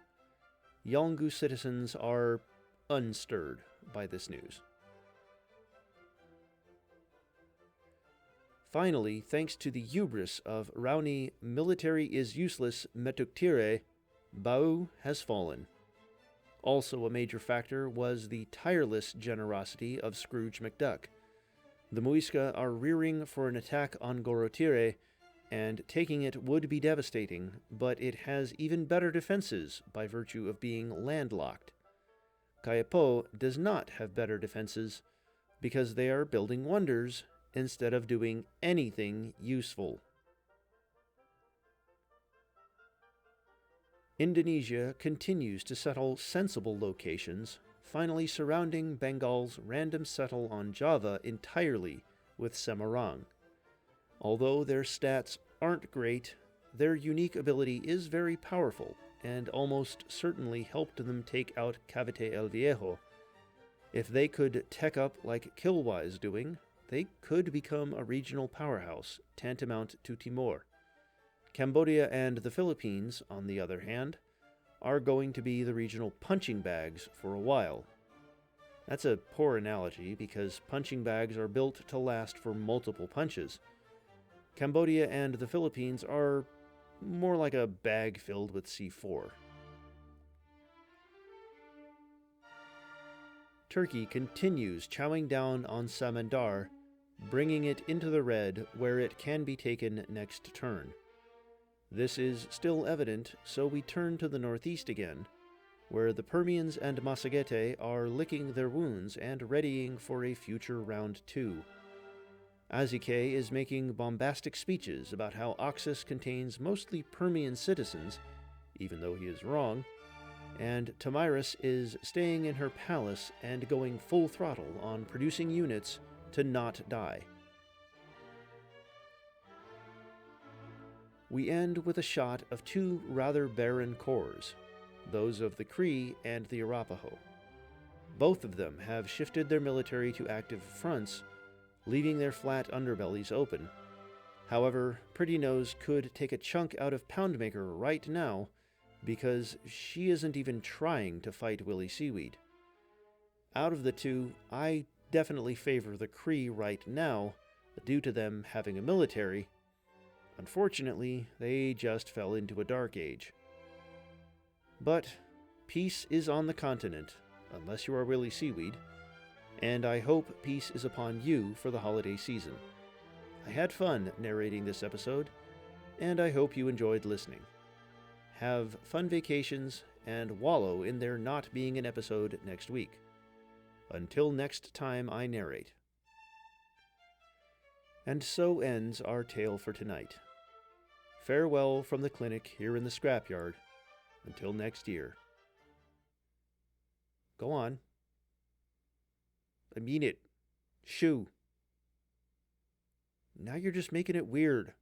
Yolngu citizens are unstirred by this news. Finally, thanks to the hubris of Raoni military is useless Metuktire, Bau has fallen. Also a major factor was the tireless generosity of Scrooge McDuck. The Muisca are rearing for an attack on Gorotire, and taking it would be devastating, but it has even better defenses by virtue of being landlocked. Kaipo does not have better defenses because they are building wonders instead of doing anything useful. Indonesia continues to settle sensible locations, finally surrounding Bengal's random settle on Java entirely with Semarang. Although their stats aren't great, their unique ability is very powerful and almost certainly helped them take out Cavite el Viejo. If they could tech up like Kilwy's doing, they could become a regional powerhouse, tantamount to Timor. Cambodia and the Philippines, on the other hand, are going to be the regional punching bags for a while. That's a poor analogy because punching bags are built to last for multiple punches. Cambodia and the Philippines are more like a bag filled with C4. Turkey continues chowing down on Samandar, bringing it into the red where it can be taken next turn. This is still evident, so we turn to the northeast again, where the Permians and Massagette are licking their wounds and readying for a future round 2. Azike is making bombastic speeches about how Oxus contains mostly Permian citizens, even though he is wrong, and Tamiris is staying in her palace and going full throttle on producing units to not die. We end with a shot of two rather barren cores, those of the Cree and the Arapaho. Both of them have shifted their military to active fronts, leaving their flat underbellies open. However, Pretty Nose could take a chunk out of Poundmaker right now, because she isn't even trying to fight Willy Seaweed. Out of the two, I definitely favor the Kree right now, due to them having a military. Unfortunately, they just fell into a dark age. But peace is on the continent, unless you are Willy Seaweed, and I hope peace is upon you for the holiday season. I had fun narrating this episode, and I hope you enjoyed listening. Have fun vacations, and wallow in there not being an episode next week. Until next time I narrate. And so ends our tale for tonight. Farewell from the clinic here in the scrapyard. Until next year. Go on. I mean it. Shoo. Now you're just making it weird.